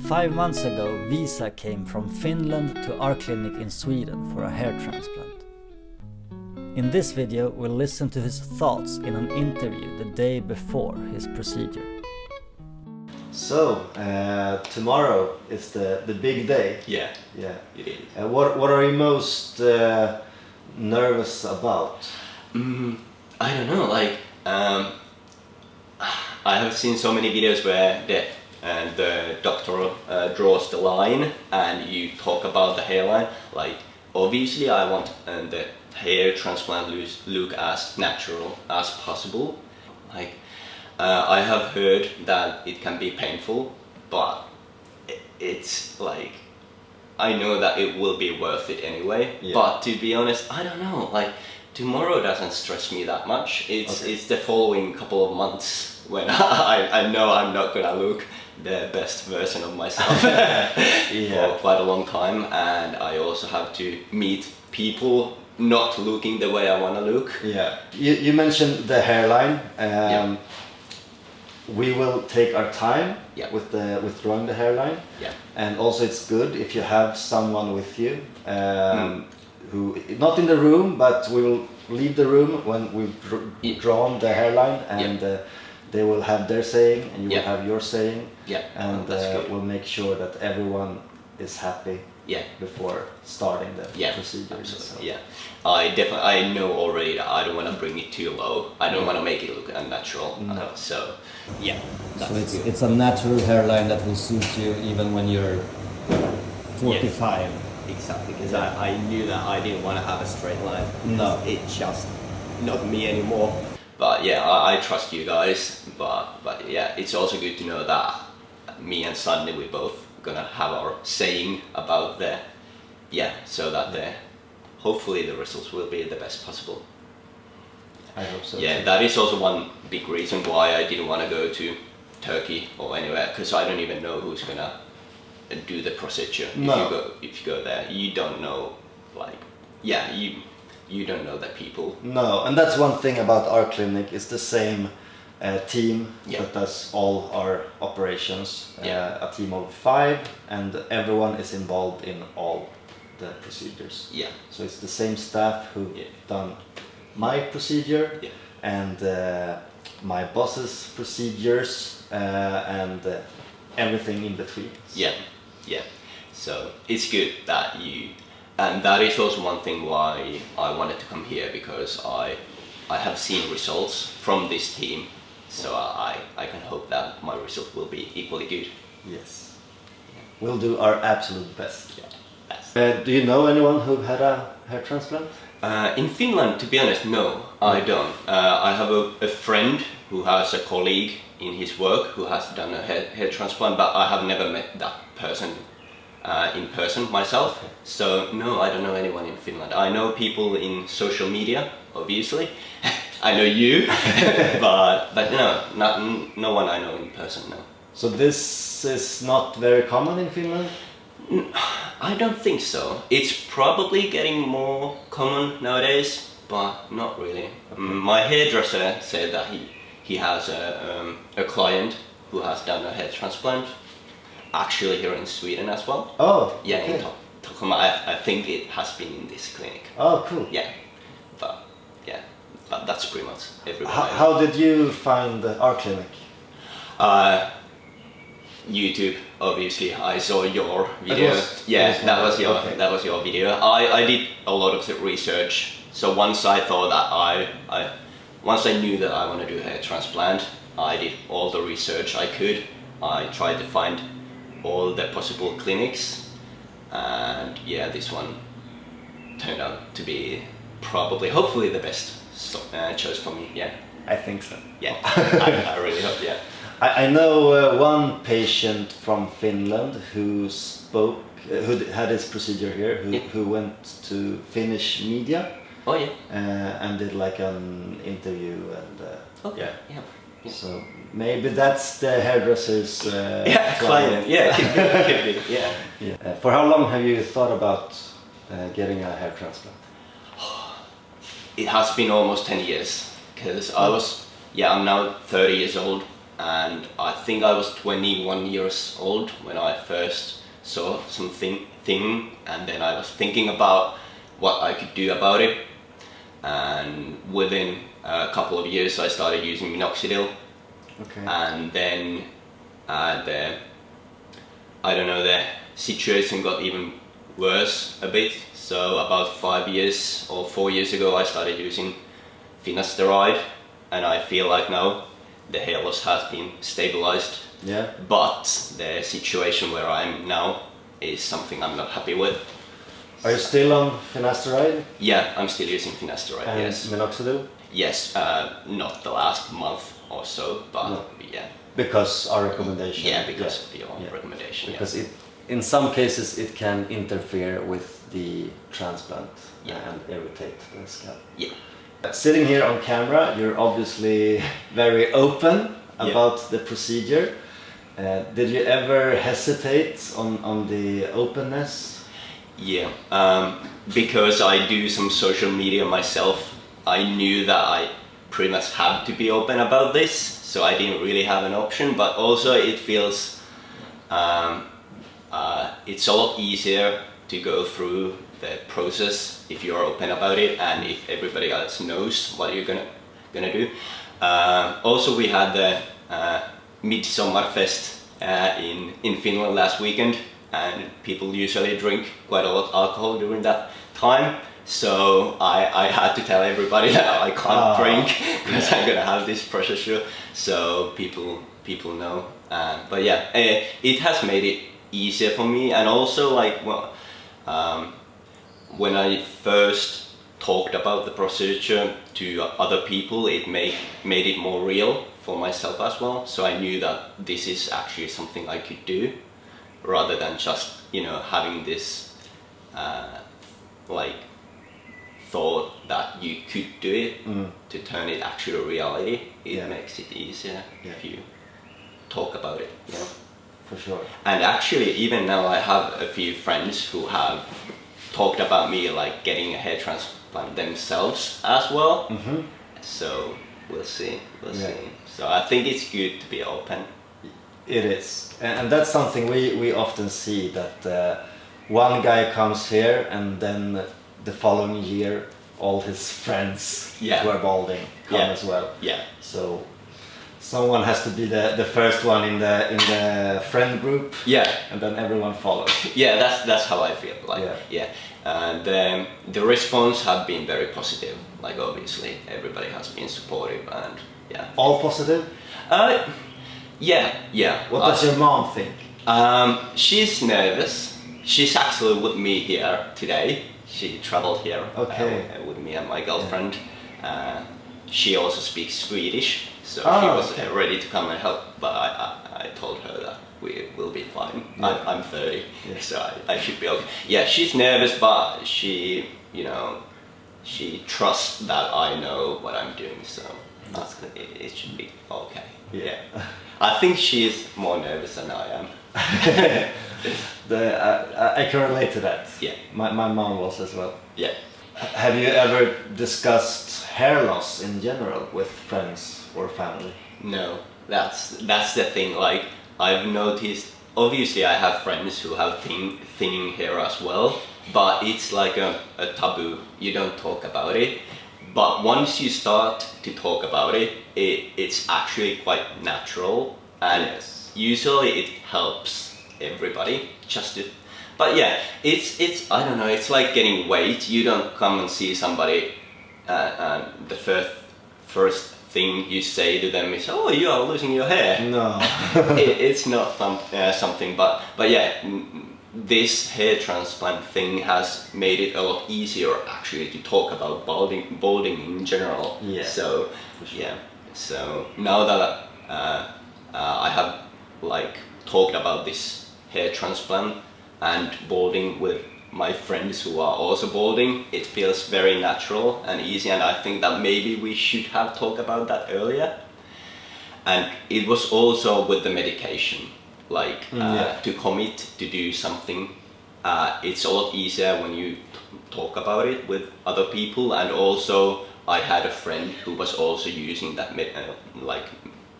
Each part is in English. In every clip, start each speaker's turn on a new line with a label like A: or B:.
A: 5 months ago, Visa came from Finland to our clinic in Sweden for a hair transplant. In this video, we'll listen to his thoughts in an interview the day before his procedure. So, tomorrow is the big day.
B: Yeah,
A: it is. What are you most nervous about?
B: I don't know, I have seen so many videos where the doctor draws the line and you talk about the hairline. Like, obviously I want the hair transplant look as natural as possible. I have heard that it can be painful, but it's like, I know that it will be worth it anyway. Yeah. But to be honest, I don't know, tomorrow doesn't stress me that much. It's the following couple of months when I know I'm not gonna look the best version of myself for quite a long time, and I also have to meet people not looking the way I want to look.
A: Yeah, you mentioned the hairline. We will take our time with drawing the hairline. Yeah. And also it's good if you have someone with you who, not in the room, but we will leave the room when we've drawn the hairline, and they will have their saying and you will have your saying. Yeah. And we'll make sure that everyone is happy before starting the procedure.
B: So. Yeah, I know already that I don't want to bring it too low. I don't want to make it look unnatural. No. So
A: it's a natural hairline that will suit you even when you're 45.
B: Yes. Exactly, because I knew that I didn't want to have a straight line. No, it's just not me anymore. But yeah, I trust you guys. But yeah, it's also good to know that me and Sanni, we both gonna have our saying about so that hopefully the results will be the best possible.
A: I hope so.
B: Yeah, that is also one big reason why I didn't want to go to Turkey or anywhere, because I don't even know who's gonna do the procedure. No. If you go there, you don't know, you don't know the people.
A: No, and that's one thing about our clinic. It's the same team that does all our operations. A team of 5, and everyone is involved in all the procedures. Yeah. So it's the same staff who done my procedure and my boss's procedures and everything in between.
B: Yeah. So it's good that and that is also one thing why I wanted to come here, because I have seen results from this team, so I can hope that my result will be equally good.
A: Yes. We'll do our absolute best. Do you know anyone who had a hair transplant?
B: In Finland, to be honest, no, I don't. I have a friend who has a colleague in his work who has done a hair transplant, but I have never met that person in person myself. Okay. So no, I don't know anyone in Finland. I know people in social media, obviously. I know you, but no one I know in person, no.
A: So this is not very common in Finland?
B: I don't think so. It's probably getting more common nowadays, but not really. Okay. My hairdresser said that he has a client who has done a hair transplant, actually here in Sweden as well.
A: Oh,
B: yeah,
A: okay.
B: In Stockholm. I think it has been in this clinic.
A: Oh, cool.
B: Yeah, but that's pretty much everyone.
A: How did you find our clinic?
B: YouTube, obviously. I saw your video. That was your video. I did a lot of the research. So once I thought that once I knew that I want to do a hair transplant, I did all the research I could. I tried to find all the possible clinics, and this one turned out to be probably, hopefully, the best choice for me. Yeah,
A: I think so.
B: Yeah, I really hope. Yeah.
A: I know one patient from Finland who had his procedure here, who went to Finnish media.
B: Oh yeah.
A: And did an interview and So maybe that's the hairdresser's
B: client. Yeah, could be.
A: Yeah. For how long have you thought about getting a hair transplant?
B: It has been almost 10 years, because I'm now 30 years old, and I think I was 21 years old when I first saw something, and then I was thinking about what I could do about it, and within a couple of years I started using minoxidil.
A: Okay.
B: And then the situation got even worse a bit. So about 5 years or 4 years ago I started using finasteride, and I feel like now the hair loss has been stabilized.
A: Yeah.
B: But the situation where I'm now is something I'm not happy with.
A: Are you still on finasteride?
B: Yeah, I'm still using finasteride.
A: And
B: yes.
A: minoxidil?
B: Yes, not the last month or so, but
A: No.
B: yeah.
A: Because our recommendation.
B: Yeah, because of your recommendation.
A: Because in some cases it can interfere with the transplant and irritate the scalp.
B: Yeah.
A: Sitting here on camera, you're obviously very open about the procedure. Did you ever hesitate on the openness?
B: Yeah, because I do some social media myself, I knew that I pretty much had to be open about this, so I didn't really have an option. But also it feels it's a lot easier to go through the process if you're open about it and if everybody else knows what you're gonna do. Also, we had the Midsommarfest in Finland last weekend, and people usually drink quite a lot of alcohol during that time. So I had to tell everybody that I can't drink because I'm gonna have this procedure, so people know. But yeah, it has made it easier for me, and also like when I first talked about the procedure to other people, it made it more real for myself as well. So I knew that this is actually something I could do, rather than just having this like thought that you could do it. To turn it actually a reality, it makes it easier if you talk about it.
A: For sure.
B: And actually, even now I have a few friends who have talked about me like getting a hair transplant themselves as well. So we'll see. So I think it's good to be open.
A: It is, and that's something we often see, that one guy comes here and then the following year all his friends who are balding come as well. Yeah. So someone has to be the first one in the friend group. Yeah. And then everyone follows. Yeah,
B: that's how I feel. Like and the response have been very positive. Like obviously everybody has been supportive, and
A: all positive.
B: Yeah.
A: What does your mom think?
B: She's nervous. She's actually with me here today. She traveled here with me and my girlfriend. She also speaks Swedish, so she was ready to come and help. But I told her that we will be fine. I'm 30, so I should be okay. Yeah, she's nervous, but she trusts that I know what I'm doing, so it should be okay. Yeah. I think she's more nervous than I am.
A: I can relate to that. Yeah. My mom was as well. Yeah. Have you ever discussed hair loss in general with friends or family?
B: No, that's the thing. Like I've noticed. Obviously, I have friends who have thinning hair as well, but it's like a taboo. You don't talk about it. But once you start to talk about it, it's actually quite natural, and usually it helps everybody just to. But yeah, it's I don't know. It's like getting weight. You don't come and see somebody, and the first thing you say to them is, "Oh, you are losing your hair."
A: No,
B: it's not something. But yeah. This hair transplant thing has made it a lot easier actually to talk about balding in general. Yeah. So so now that I have like talked about this hair transplant and balding with my friends who are also balding, it feels very natural and easy, and I think that maybe we should have talked about that earlier. And it was also with the medication. Like to commit to do something, it's a lot easier when you talk about it with other people. And also I had a friend who was also using that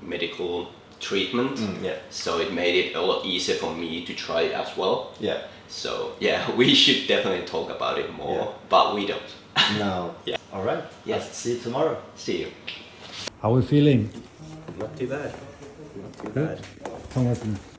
B: medical treatment.
A: Yeah.
B: So it made it a lot easier for me to try it as well.
A: Yeah.
B: So yeah, we should definitely talk about it more,
A: Yeah.
B: but we don't.
A: No.
B: Yeah.
A: All right.
B: Yeah.
A: I'll see you tomorrow.
B: See you.
C: How are we feeling?
B: Not too bad. Not too
C: Good.
B: bad.
C: Come with me.